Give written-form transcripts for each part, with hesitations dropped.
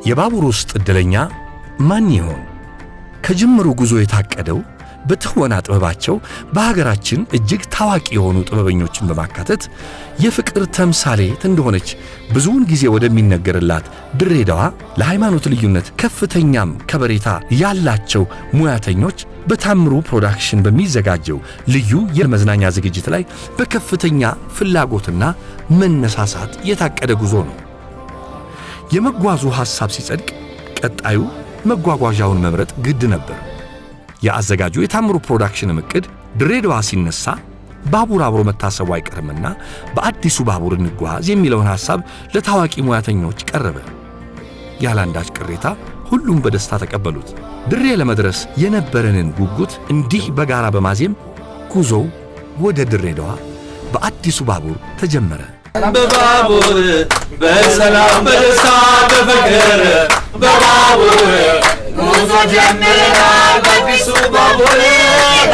የባቡር ውስጥ እድለኛ ማን ይሆን? ከጅምሩ ጉዞ የታቀደው በትወና ጥበባቸው በሀገራችን እጅግ ታዋቂ የሆኑ ጥበበኞችን በማካተት የፍቅር ተምሳሌት እንደሆነች ብዙውን ጊዜ ወደሚነገርላት ድሬዳዋ ለሃይማኖት ልዩነት ከፍተኛም ከበሬታ ያላቸው ሙያተኞች በታምሩ ፕሮዳክሽን በሚዘጋጀው ልዩ የመዝናኛ ዝግጅት ላይ በከፍተኛ ፍላጎትና መነሳሳት የታቀደ ጉዞ ነው። የመጓዙ ሐሳብ ሲጸድቅ ቀጣዩ መጓጓዣውን መምረጥ ግድ ነበር። የአዘጋጁ የታምሩ ፕሮዳክሽን እቅድ ድሬዳዋ ሲነሳ ባቡር አብሮ መታሰቡ አይቀርምና በአዲሱ ባቡር እንጓዝ የሚለውን ሐሳብ ለታዋቂ ሙያተኞች ቀረበ። ያላንዳች ቅሬታ ሁሉም በደስታ ተቀበሉት። ድሬ ለመድረስ የነበረንን ጉጉት እንዲህ በጋራ በማዜም ጉዞው ወደ ድሬዳዋ በአዲሱ ባቡር ተጀመረ። በባቡር በሰላም በደስታ በፍቅር በባቡር ጉዞ ጀምረናል። በአዲሱ ባቡር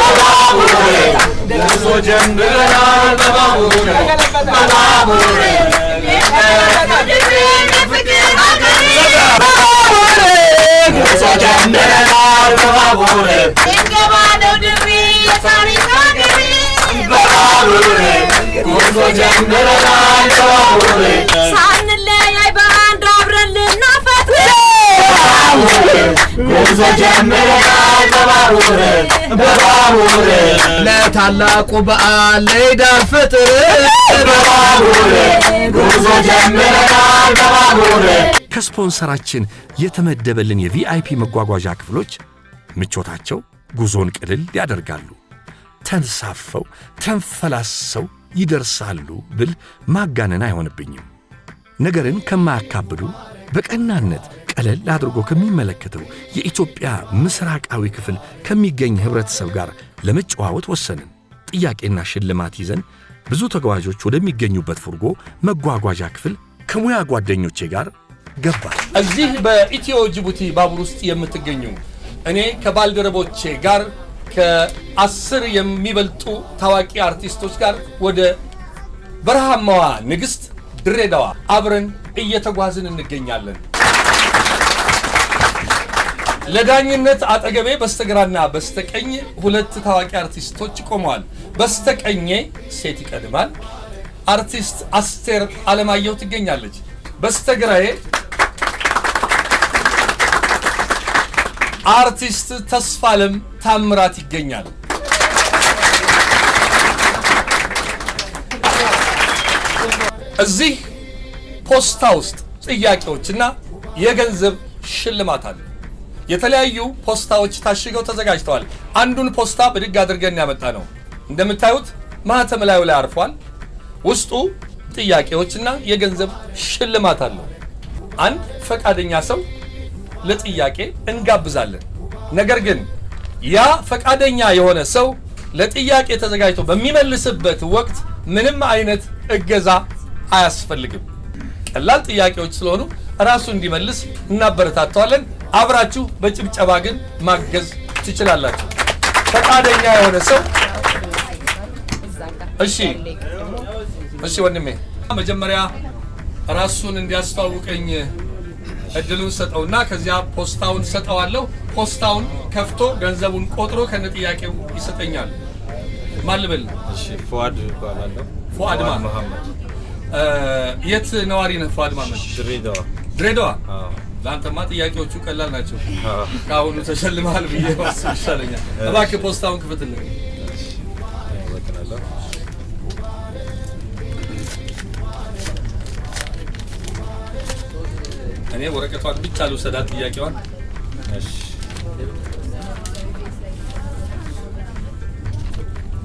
በባቡር ጉዞ ጀምረናል። በባቡር በባቡር ጉዞ ጀምረናል። በባቡር እንገባለው ድሬ የታሪክ ሀገር በባቡር ጉዞ ጀምረናል። በባቡር ሳንለያይ በአንድ አብረን ልናፈት ጉዞ ጀምረናል። በባቡር በባቡር ለታላቁ በዓል ለኢዳል ፍጥር በባቡር ጉዞ ጀምረናል። በባቡር ከስፖንሰራችን የተመደበልን የቪአይፒ መጓጓዣ ክፍሎች ምቾታቸው ጉዞን ቅልል ያደርጋሉ። ተንሳፈው ተንፈላሰው ይደርሳሉ ብል ማጋነን አይሆንብኝም። ነገርን ከማያካብዱ በቀናነት ቀለል አድርጎ ከሚመለከተው የኢትዮጵያ ምስራቃዊ ክፍል ከሚገኝ ህብረተሰብ ጋር ለመጨዋወት ወሰንን። ጥያቄና ሽልማት ይዘን ብዙ ተጓዦች ወደሚገኙበት ፉርጎ መጓጓዣ ክፍል ከሙያ ጓደኞቼ ጋር ገባ። እዚህ በኢትዮ ጅቡቲ ባቡር ውስጥ የምትገኙ እኔ ከባልደረቦቼ ጋር ከ10 የሚበልጡ ታዋቂ አርቲስቶች ጋር ወደ በረሃማዋ ንግሥት ድሬዳዋ አብረን እየተጓዝን እንገኛለን። ለዳኝነት አጠገቤ በስተግራና በስተቀኝ ሁለት ታዋቂ አርቲስቶች ቆመዋል። በስተቀኜ ሴት ይቀድማል፣ አርቲስት አስቴር አለማየሁ ትገኛለች። በስተግራዬ አርቲስት ተስፋለም ታምራት ይገኛል። እዚህ ፖስታ ውስጥ ጥያቄዎችና የገንዘብ ሽልማት አለ። የተለያዩ ፖስታዎች ታሽገው ተዘጋጅተዋል። አንዱን ፖስታ ብድግ አድርገን ያመጣ ነው። እንደምታዩት ማህተም ላዩ ላይ አርፏል። ውስጡ ጥያቄዎችና የገንዘብ ሽልማት አለው። አንድ ፈቃደኛ ሰው ለጥያቄ እንጋብዛለን። ነገር ግን ያ ፈቃደኛ የሆነ ሰው ለጥያቄ ተዘጋጅቶ በሚመልስበት ወቅት ምንም አይነት እገዛ አያስፈልግም። ቀላል ጥያቄዎች ስለሆኑ ራሱ እንዲመልስ እናበረታታዋለን። አብራችሁ በጭብጨባ ግን ማገዝ ትችላላችሁ። ፈቃደኛ የሆነ ሰው እሺ ወንድሜ መጀመሪያ ራሱን እንዲያስተዋውቀኝ እድሉን ሰጠውና ከዚያ ፖስታውን ሰጠዋለሁ። ፖስታውን ከፍቶ ገንዘቡን ቆጥሮ ከነጥያቄው ይሰጠኛል። ማን ልበል? እሺ ፉአድ ይባላለሁ። ፉአድ መሐመድ። የት ነዋሪ ነህ ፉአድ መሐመድ? ድሬዳዋ። ለአንተማ ጥያቄዎቹ ቀላል ናቸው። ከአሁኑ ተሸልመሃል ብዬ ማስብ ይሻለኛል። እባክህ ፖስታውን ክፈትልኝ። እኔ ወረቀቷን ብቻ ልውሰዳት ጥያቄዋን። እሺ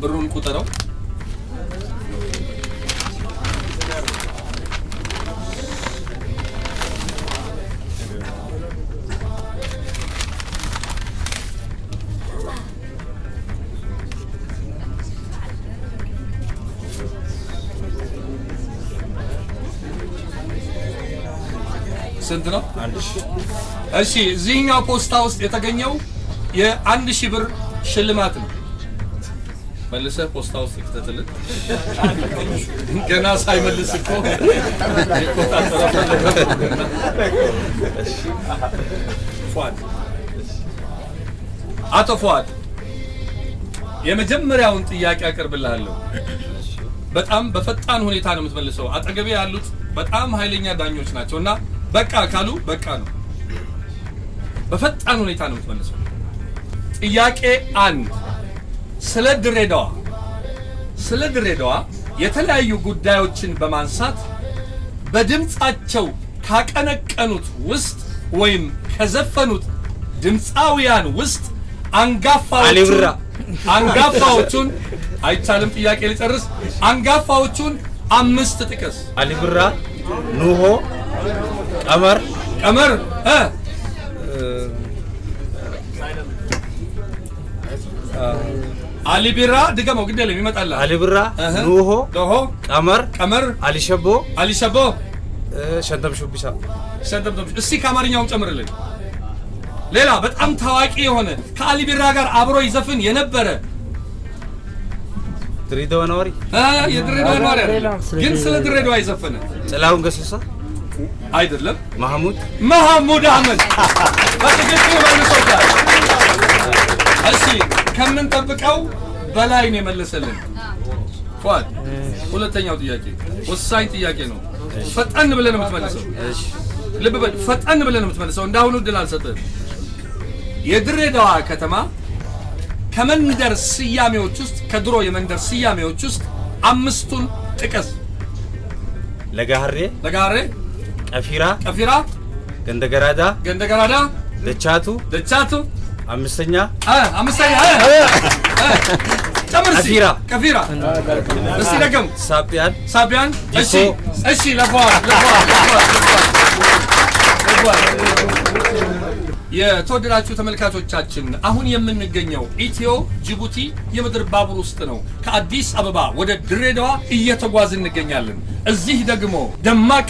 ብሩን ቁጠረው። ስንት ነው? 1000። እሺ እዚህኛው ፖስታ ውስጥ የተገኘው የ1000 ብር ሽልማት ነው። መልሰህ ፖስታ ውስጥ ይክተትልን። ገና ሳይመልስ እኮ ፏድ አቶ ፏድ የመጀመሪያውን ጥያቄ አቀርብልሃለሁ። በጣም በፈጣን ሁኔታ ነው የምትመልሰው። አጠገቤ ያሉት በጣም ኃይለኛ ዳኞች ናቸውና በቃ ካሉ በቃ ነው። በፈጣን ሁኔታ ነው የምትመልሰው። ጥያቄ 1 ስለ ድሬዳዋ የተለያዩ ጉዳዮችን በማንሳት በድምጻቸው ካቀነቀኑት ውስጥ ወይም ከዘፈኑት ድምፃውያን ውስጥ አንጋፋዎቹን አይቻልም። ጥያቄ ልጨርስ። አንጋፋዎቹን 5 ጥቀስ። አሊ ብራ፣ ኑሆ፣ ቀመር አሊ ቢራ ድገመው፣ ግድ የለም ይመጣል። አሊ ብራ፣ ኑሆ፣ ቀመር፣ አሊ ሸቦ፣ ሸንተም ሹቢሳ። እስቲ ከአማርኛውም ጨምርልን። ሌላ በጣም ታዋቂ የሆነ ከአሊ ቢራ ጋር አብሮ ይዘፍን የነበረ ድሬዳዋ ነዋሪ የድሬዳዋ ነዋሪ ግን ስለ ድሬዳዋ ይዘፈነ ጥላሁን ገሰሰ አይደለም። መሐሙድ አህመድ በትክክል መልሶታል። እሺ ከምን ጠብቀው በላይ ነው የመለሰልን ፏድ። ሁለተኛው ጥያቄ ወሳኝ ጥያቄ ነው። ፈጣን ብለን የምትመልሰው ልብ በል፣ ፈጣን ብለን የምትመልሰው እንዳሁኑ እድል አልሰጠህም። የድሬዳዋ ከተማ ከመንደር ስያሜዎች ውስጥ ከድሮ የመንደር ስያሜዎች ውስጥ 5ቱን ጥቀስ። ለጋሬ፣ ቀፊራ፣ ገንደገራዳ፣ ደቻቱ፣ አምስተኛ ቀፊራ። እስቲ ደገም። ሳቢያን። እሺ ለፏል። የተወደዳችሁ ተመልካቾቻችን አሁን የምንገኘው ኢትዮ ጅቡቲ የምድር ባቡር ውስጥ ነው። ከአዲስ አበባ ወደ ድሬዳዋ እየተጓዝን እንገኛለን። እዚህ ደግሞ ደማቅ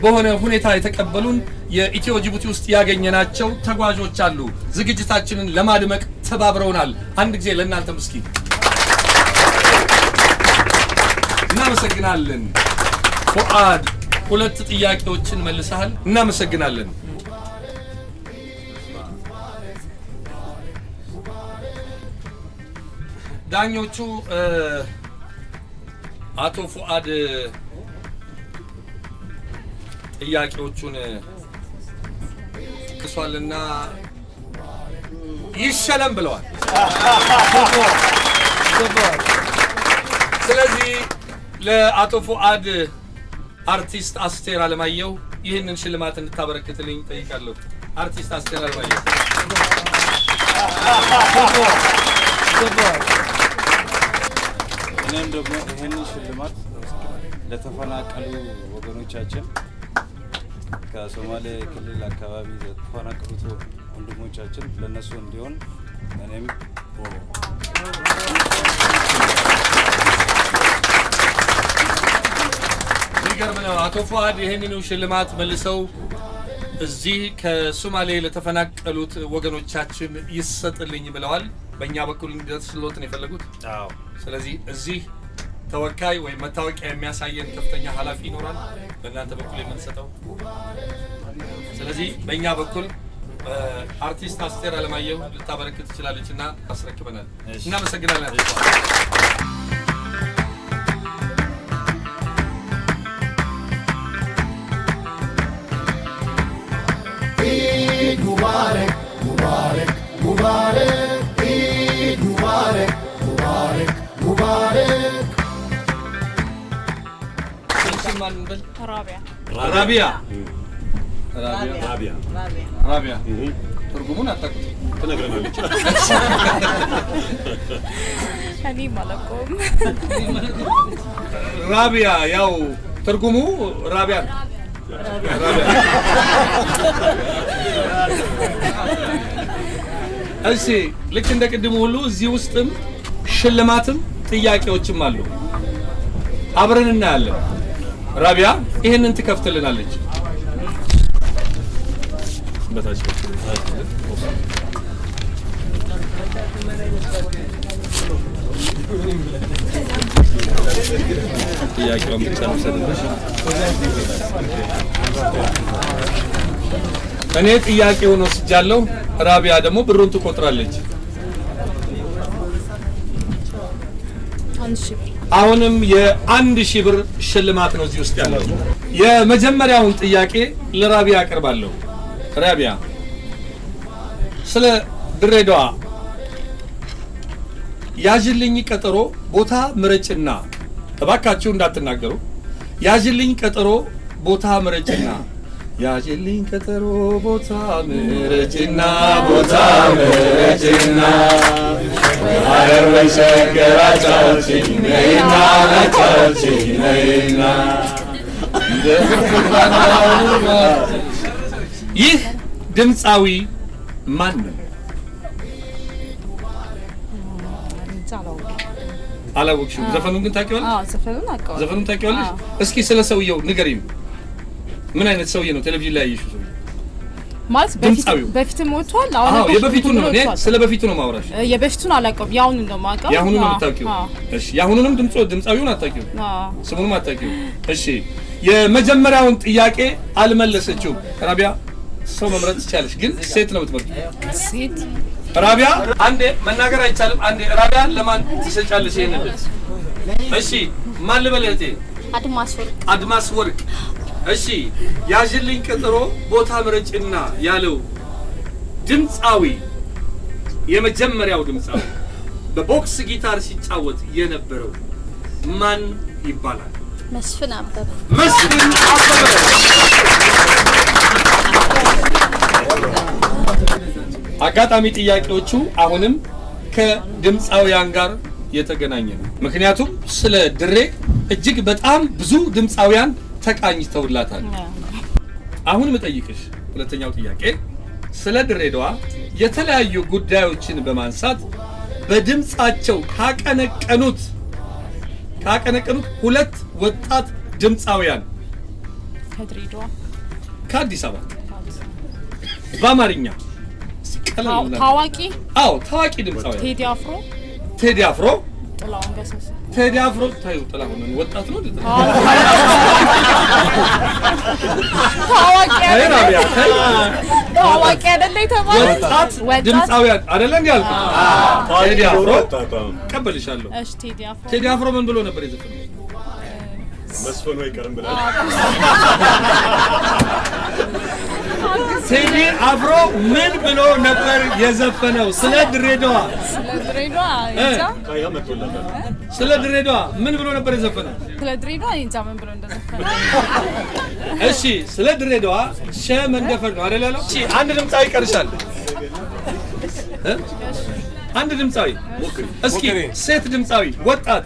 በሆነ ሁኔታ የተቀበሉን የኢትዮ ጅቡቲ ውስጥ ያገኘናቸው ተጓዦች አሉ። ዝግጅታችንን ለማድመቅ ተባብረውናል። አንድ ጊዜ ለእናንተ ምስኪን እናመሰግናለን። ፉአድ 2 ጥያቄዎችን መልሰሃል። እናመሰግናለን። ዳኞቹ አቶ ፉአድ ጥያቄዎቹን ክሷልና ይሸለም ብለዋል። ስለዚህ ለአቶ ፉአድ አርቲስት አስቴር አለማየሁ ይህንን ሽልማት እንድታበረክትልኝ ጠይቃለሁ። አርቲስት አስቴር አለማየሁ እኔም ደግሞ ይህንን ሽልማት ለተፈናቀሉ ወገኖቻችን ከሶማሌ ክልል አካባቢ ለተፈናቀሉት ወንድሞቻችን ለነሱ እንዲሆን እኔም ይገርም ነው። አቶ ፉአድ ይህንኑ ሽልማት መልሰው እዚህ ከሶማሌ ለተፈናቀሉት ወገኖቻችን ይሰጥልኝ ብለዋል። በእኛ በኩል እንዲደርስልዎት ነው የፈለጉት? አዎ። ስለዚህ እዚህ ተወካይ ወይም መታወቂያ የሚያሳየን ከፍተኛ ኃላፊ ይኖራል በእናንተ በኩል የምንሰጠው። ስለዚህ በእኛ በኩል አርቲስት አስቴር አለማየሁ ልታበረክት ትችላለች እና አስረክበናል። እናመሰግናለን። ኢድ ሙባረክ ሙባረክ ሙባረክ ኢድ ሙባረክ ሙባረክ ሙባረክ። ማን እንበል? ራቢያ ትርጉሙን አታውቁት? ትነግረናለች። እኔም አላውቀውም። ራቢያ ያው ትርጉሙ ራቢያ ነው። እሺ ልክ እንደ ቅድሙ ሁሉ እዚህ ውስጥም ሽልማትም ጥያቄዎችም አሉ። አብረን እናያለን። ራቢያ ይሄንን ትከፍትልናለች። በታች ጥያቄውን ብቻ ልውሰድልሽ። እኔ ጥያቄውን ወስጃለሁ። ራቢያ ደግሞ ብሩን ትቆጥራለች። አሁንም የ1000 ብር ሽልማት ነው እዚህ ውስጥ ያለው። የመጀመሪያውን ጥያቄ ለራቢያ አቀርባለሁ። ራቢያ ስለ ድሬዳዋ ያዥልኝ ቀጠሮ ቦታ ምረጭና፣ እባካችሁ እንዳትናገሩ። ያዥልኝ ቀጠሮ ቦታ ምረጭና፣ ያዥልኝ ቀጠሮ ቦታ ምረጭና፣ ቦታ ምረጭና፣ አረበይ ሸገራቻችን ነይና ናቻችን ነይና። ይህ ድምፃዊ ማን ነው? አላወቅሽም? ዘፈኑን ግን ታውቂዋለሽ? አዎ ዘፈኑን አውቀዋለሁ። ዘፈኑን ታውቂዋለሽ? እስኪ ስለ ሰውየው ንገሪኝ። ምን አይነት ሰውዬ ነው? ቴሌቪዥን ላይ ያየሽው ሰውዬ ማለት በፊትም ወጥቷል። አሁን የበፊቱን ነው። እኔ ስለ በፊቱ ነው ማውራሽ። የበፊቱን አላውቀውም። ያሁኑን ነው የማውቀው። ያሁኑን ነው የምታውቂው? እሺ ያሁኑንም ድምፃዊውን አታውቂው? ስሙንም አታውቂው? እሺ የመጀመሪያውን ጥያቄ አልመለሰችውም። ራቢያ ሰው መምረጥ ትችላለሽ፣ ግን ሴት ነው የምትመርጪው። ሴት ራቢያ አንዴ መናገር አይቻልም። አንዴ ራቢያ ለማን ትሰጫለሽ ይሄንን? እሺ ማን ልበልህ? አድማስ ወርቅ። እሺ ያዥልኝ ቀጠሮ ቦታ ምረጭና ያለው ድምፃዊ የመጀመሪያው ድምፃዊ በቦክስ ጊታር ሲጫወት የነበረው ማን ይባላል? መስፍን አበበ። መስፍን አበበ። አጋጣሚ ጥያቄዎቹ አሁንም ከድምፃውያን ጋር የተገናኘ ነው። ምክንያቱም ስለ ድሬ እጅግ በጣም ብዙ ድምፃውያን ተቃኝተውላታል። አሁን ምጠይቅሽ ሁለተኛው ጥያቄ ስለ ድሬዳዋ የተለያዩ ጉዳዮችን በማንሳት በድምፃቸው ካቀነቀኑት ሁለት ወጣት ድምፃውያን ከድሬዳዋ ከአዲስ አበባ በአማርኛ ታዋቂ ታዋቂ ድምፃውያን ቴዲ አፍሮ ጥላሁን ገሰሰ። ቴዲ አፍሮ ታዩ ጥላሁን ወጣት ነው እንዴ? ታዋቂ አይደለ? ወጣት ድምፃውያን አይደለ እንዴ ያልኩት? ቴዲ አፍሮ ቀበልሻለሁ። እሺ ቴዲ አፍሮ ምን ብሎ ነበር የዘፈነው? መስፈኑ አይቀርም ብላ ቴዲ አፍሮ ምን ብሎ ነበር የዘፈነው? ስለ ድሬዳዋ ስለ ድሬዳዋ ምን ብሎ ነበር የዘፈነው? ስለ ድሬዳዋ እንጃ ምን ብሎ እንደዘፈነ። እሺ ስለ ድሬዳዋ መንደፈር ነው አይደል ያለው? እሺ አንድ ድምፃዊ ቀርሻል። አንድ ድምፃዊ እስኪ ሴት ድምፃዊ ወጣት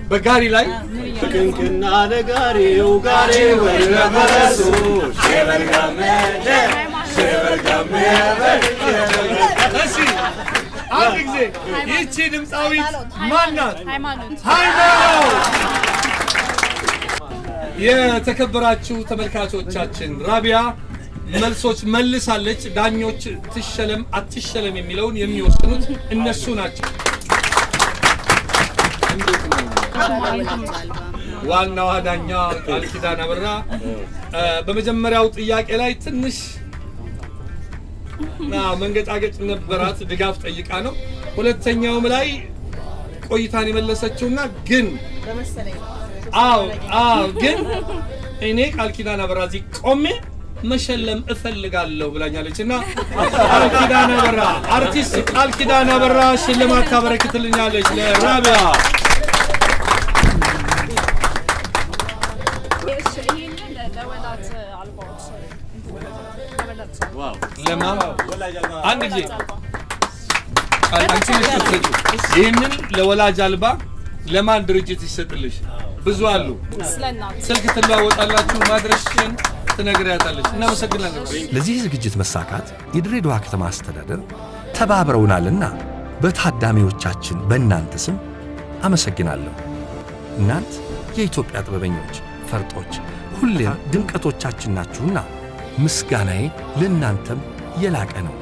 በጋሪ ላይ ፍቅንክና ለጋሪው ጋሪ ወረበረሱ ሸበርጋመደ እሺ አንድ ጊዜ ይቺ ድምፃዊት ማናት? ሃይማኖት። የተከበራችሁ ተመልካቾቻችን ራቢያ መልሶች መልሳለች። ዳኞች ትሸለም አትሸለም የሚለውን የሚወስኑት እነሱ ናቸው። ዋናዋ ዳኛ ቃልኪዳን አበራ በመጀመሪያው ጥያቄ ላይ ትንሽ መንገጫገጭ ነበራት፣ ድጋፍ ጠይቃ ነው። ሁለተኛውም ላይ ቆይታን የመለሰችውና ግን ግን እኔ ቃልኪዳን አበራ እዚህ ቆሜ መሸለም እፈልጋለሁ ብላኛለችና ቃልኪዳን አበራ አርቲስት ቃልኪዳን አበራ ሽልማት ታበረክትልኛለች ለራቢያ። አንድ ጊዜ ይህንን ለወላጅ አልባ ለማን ድርጅት ይሰጥልሽ? ብዙ አሉ። ስልክ ትለዋወጣላችሁ፣ ማድረስሽን ትነግሪያታለች። እናመሰግናለን። ለዚህ ዝግጅት መሳካት የድሬዳዋ ከተማ አስተዳደር ተባብረውናልና በታዳሚዎቻችን በእናንተ ስም አመሰግናለሁ። እናንት የኢትዮጵያ ጥበበኞች ፈርጦች ሁሌም ድምቀቶቻችን ናችሁና ምስጋናዬ ለእናንተም የላቀ ነው።